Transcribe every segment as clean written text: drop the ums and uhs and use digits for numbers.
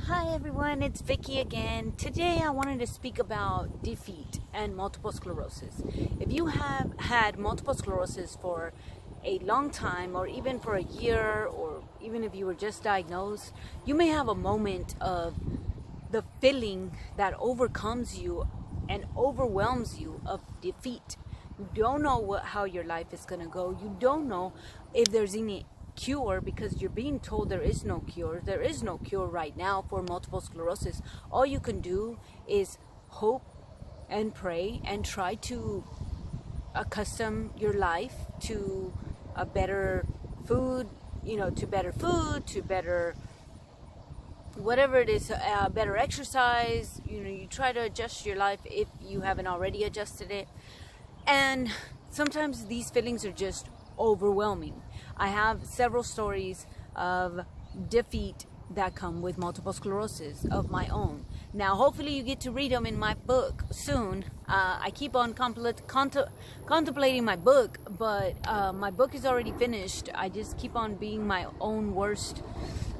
Hi everyone, it's Vicky again. Today I wanted to speak about defeat and multiple sclerosis. If you have had multiple sclerosis for a long time, or even for a year, or even if you were just diagnosed, you may have a moment of the feeling that overcomes you and overwhelms you of defeat. You don't know how your life is going to go. You don't know if there's any cure, because you're being told there is no cure. There is no cure right now for multiple sclerosis. All you can do is hope and pray and try to accustom your life to a better food, to better whatever it is, better exercise. You try to adjust your life if you haven't already adjusted it. And sometimes these feelings are just overwhelming. I have several stories of defeat that come with multiple sclerosis of my own. Now, hopefully you get to read them in my book soon. I keep on contemplating my book, but my book is already finished. I just keep on being my own worst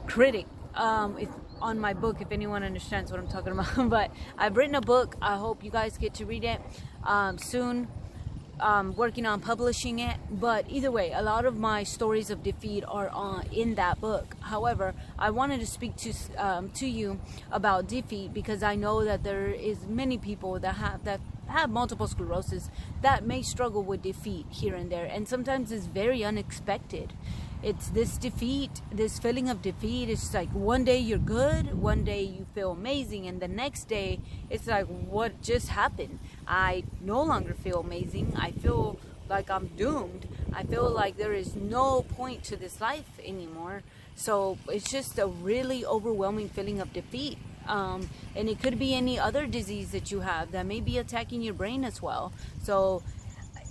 critic on my book, if anyone understands what I'm talking about. But I've written a book. I hope you guys get to read it soon. Working on publishing it, but either way, a lot of my stories of defeat are in that book. However, I wanted to speak to you about defeat because I know that there is many people that have multiple sclerosis that may struggle with defeat here and there, and sometimes it's very unexpected. It's this defeat, this feeling of defeat. It's like one day you're good, one day you feel amazing, and the next day it's like, what just happened? I no longer feel amazing. I feel like I'm doomed. I feel like there is no point to this life anymore. So it's just a really overwhelming feeling of defeat. And it could be any other disease that you have that may be attacking your brain as well. So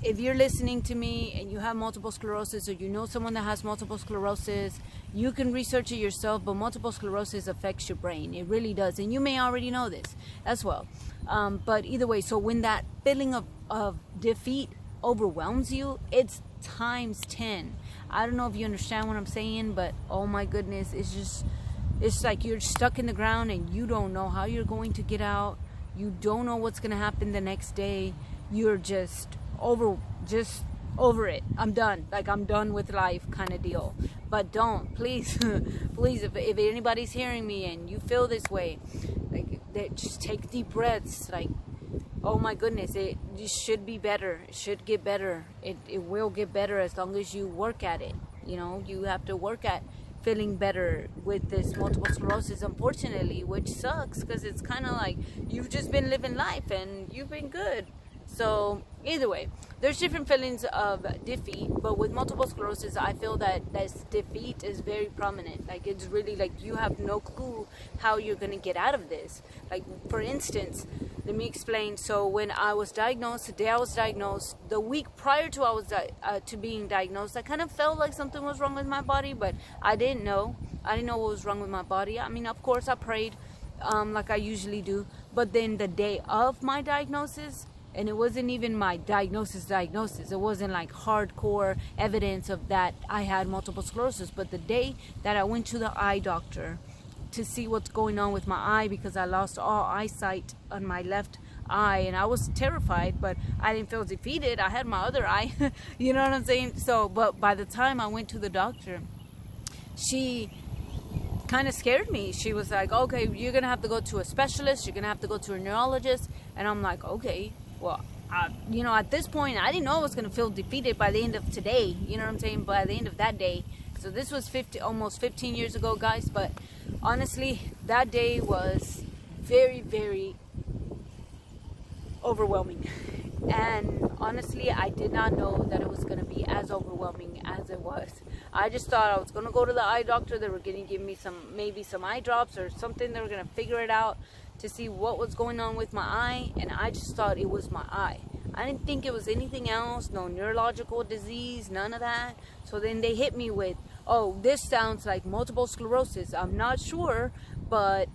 if you're listening to me and you have multiple sclerosis, or you know someone that has multiple sclerosis, you can research it yourself, but multiple sclerosis affects your brain. It really does. And you may already know this as well. But either way, so when that feeling of defeat overwhelms you, it's times 10. I don't know if you understand what I'm saying, but oh my goodness, it's like you're stuck in the ground and you don't know how you're going to get out. You don't know what's going to happen the next day. You're just over it. I'm done. Like, I'm done with life kind of deal. But don't, please, please, if anybody's hearing me and you feel this way, just take deep breaths. Like, oh my goodness, it should be better. It should get better. It will get better as long as you work at it. You have to work at feeling better with this multiple sclerosis, unfortunately, which sucks because it's kind of like you've just been living life and you've been good. So either way, there's different feelings of defeat, but with multiple sclerosis, I feel that this defeat is very prominent. Like, it's really like you have no clue how you're going to get out of this. Like, for instance, let me explain. So when I was diagnosed, the day I was diagnosed, the week prior to being diagnosed, I kind of felt like something was wrong with my body, but I didn't know. I didn't know what was wrong with my body. I mean, of course, I prayed like I usually do, but then the day of my diagnosis, and it wasn't even my diagnosis. It wasn't like hardcore evidence of that I had multiple sclerosis. But the day that I went to the eye doctor to see what's going on with my eye, because I lost all eyesight on my left eye, and I was terrified, but I didn't feel defeated. I had my other eye, you know what I'm saying? So, but by the time I went to the doctor, she kind of scared me. She was like, okay, you're going to have to go to a specialist. You're going to have to go to a neurologist. And I'm like, okay. Well, at this point, I didn't know I was going to feel defeated by the end of today. You know what I'm saying? By the end of that day. So this was almost 15 years ago, guys. But honestly, that day was very, very overwhelming. And honestly, I did not know that it was going to be as overwhelming as it was. I just thought I was going to go to the eye doctor. They were going to give me maybe some eye drops or something. They were going to figure it out to see what was going on with my eye, and I just thought it was my eye. I didn't think it was anything else, no neurological disease, none of that. So then they hit me with, oh, this sounds like multiple sclerosis. I'm not sure, but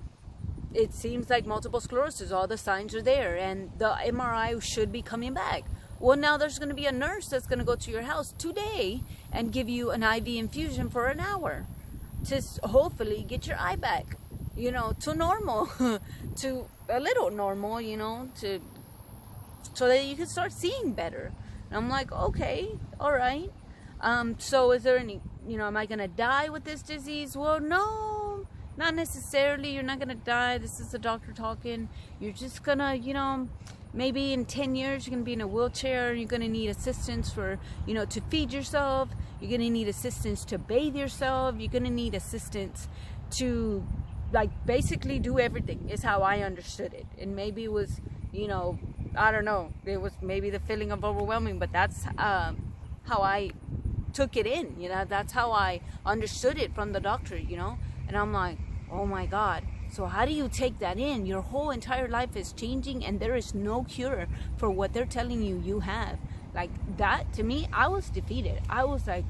it seems like multiple sclerosis. All the signs are there, and the MRI should be coming back. Well, now there's going to be a nurse that's going to go to your house today and give you an IV infusion for an hour to hopefully get your eye back. to normal, to a little normal, so that you can start seeing better. And I'm like, okay, all right. So is there any, am I gonna die with this disease? Well, no, not necessarily. You're not gonna die. This is the doctor talking. You're just gonna, maybe in 10 years you're gonna be in a wheelchair. You're gonna need assistance for, to feed yourself. You're gonna need assistance to bathe yourself. You're gonna need assistance to, like, basically do everything, is how I understood it. And maybe it was, I don't know, it was maybe the feeling of overwhelming, but that's how I took it in, that's how I understood it from the doctor, and I'm like, oh my God. So how do you take that in? Your whole entire life is changing and there is no cure for what they're telling you have. Like, that, to me, I was defeated. I was like,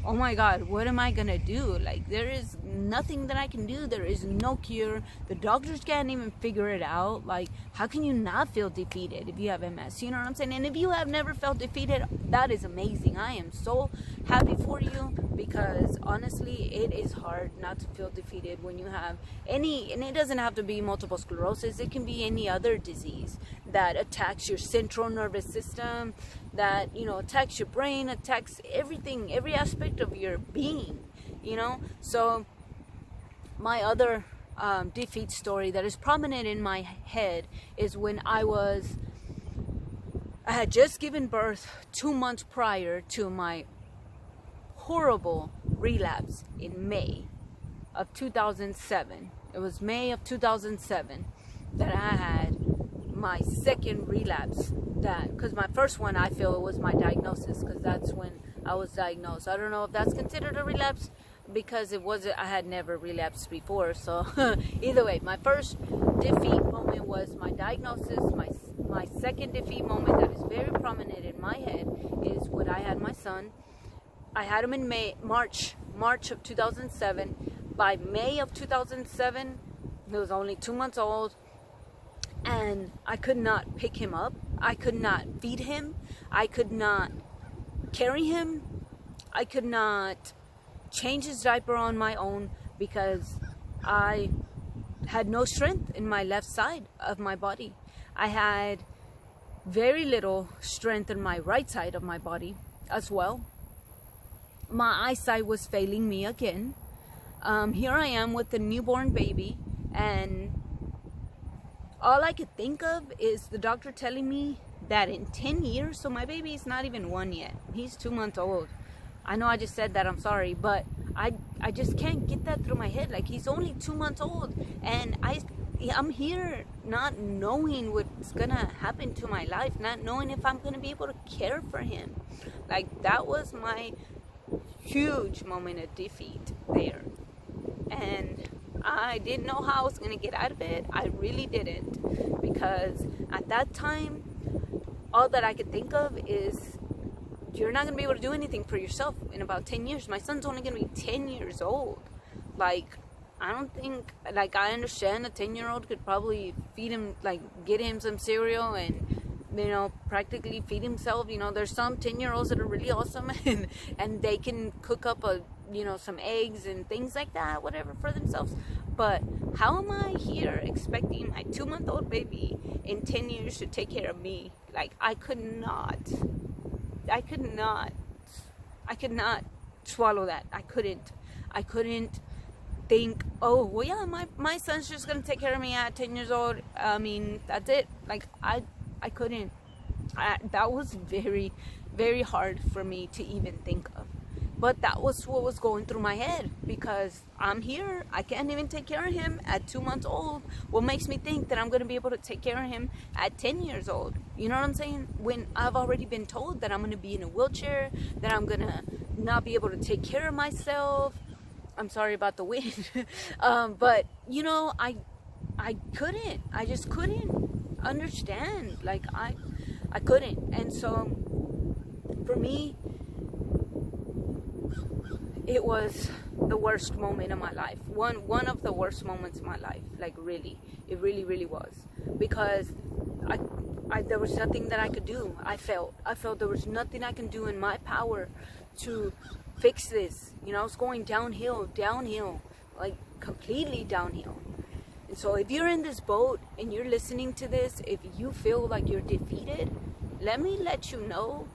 oh my God, what am I gonna do? Like, there is nothing that I can do. There is no cure. The doctors can't even figure it out. Like, how can you not feel defeated if you have MS? You know what I'm saying? And if you have never felt defeated, that is amazing. I am so happy for you, because honestly, it is hard not to feel defeated when you have any, and it doesn't have to be multiple sclerosis. It can be any other disease that attacks your central nervous system, that, attacks your brain, attacks everything, every aspect of your being, So my other defeat story that is prominent in my head is when I had just given birth 2 months prior to my horrible relapse in May of 2007. It was May of 2007 that I had my second relapse, because my first one, I feel it was my diagnosis, because that's when I was diagnosed. I don't know if that's considered a relapse, because I had never relapsed before. So either way, my first defeat moment was my diagnosis. My second defeat moment that is very prominent in my head is when I had my son. I had him in March of 2007. By May of 2007, he was only 2 months old. And I could not pick him up. I could not feed him. I could not carry him. I could not change his diaper on my own, because I had no strength in my left side of my body. I had very little strength in my right side of my body as well. My eyesight was failing me again. Here I am with a newborn baby, and all I could think of is the doctor telling me that in 10 years, so my baby is not even 1 yet. He's 2 months old. I know I just said that, I'm sorry, but I just can't get that through my head. Like, he's only 2 months old, and I'm here not knowing what's gonna happen to my life, not knowing if I'm gonna be able to care for him. Like, that was my huge moment of defeat there. And I didn't know how I was going to get out of it. I really didn't, because at that time, all that I could think of is, you're not going to be able to do anything for yourself in about 10 years. My son's only going to be 10 years old. Like, I don't think, like, I understand a 10-year-old could probably feed him, like, get him some cereal and, practically feed himself. There's some 10-year-olds that are really awesome, and they can cook up some eggs and things like that, whatever, for themselves. But how am I here expecting my 2-month-old baby in 10 years to take care of me? Like, I could not swallow that. I couldn't think, oh, well, yeah, my son's just gonna take care of me at 10 years old. I mean, that's it. Like, I couldn't. That was very, very hard for me to even think of. But that was what was going through my head, because I'm here. I can't even take care of him at 2 months old. What makes me think that I'm going to be able to take care of him at 10 years old? You know what I'm saying? When I've already been told that I'm going to be in a wheelchair, that I'm going to not be able to take care of myself. I'm sorry about the wind. But, I couldn't. I just couldn't understand. Like, I couldn't. And so, for me, it was the worst moment of my life. One of the worst moments of my life. Like, really. It really, really was. Because there was nothing that I could do. I felt there was nothing I can do in my power to fix this. It's going downhill, like completely downhill. So if you're in this boat and you're listening to this, if you feel like you're defeated, let me let you know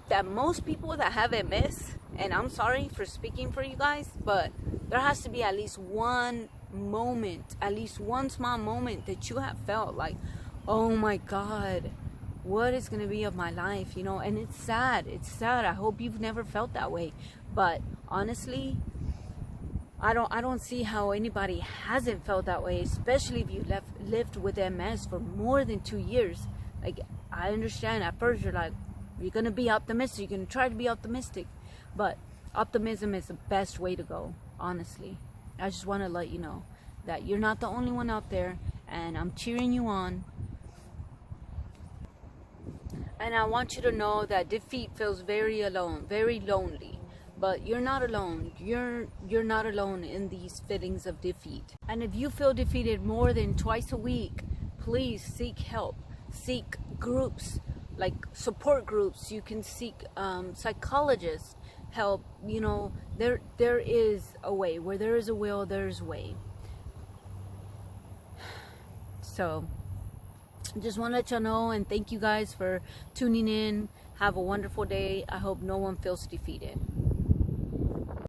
that most people that have MS, and I'm sorry for speaking for you guys, but there has to be at least one moment, at least one small moment that you have felt like, oh my God, what is going to be of my life, you know? And it's sad. It's sad. I hope you've never felt that way. But honestly, I don't see how anybody hasn't felt that way, especially if you lived with MS for more than 2 years. Like, I understand at first you're like, you're going to be optimistic. You're going to try to be optimistic. But optimism is the best way to go, honestly. I just want to let you know that you're not the only one out there, and I'm cheering you on. And I want you to know that defeat feels very alone, very lonely. But you're not alone. You're not alone in these feelings of defeat. And if you feel defeated more than twice a week, please seek help. Seek groups, like support groups. You can seek psychologists help. You know, there is a way. Where there is a will, there's a way. So just want to let you know, and thank you guys for tuning in. Have a wonderful day. I hope no one feels defeated.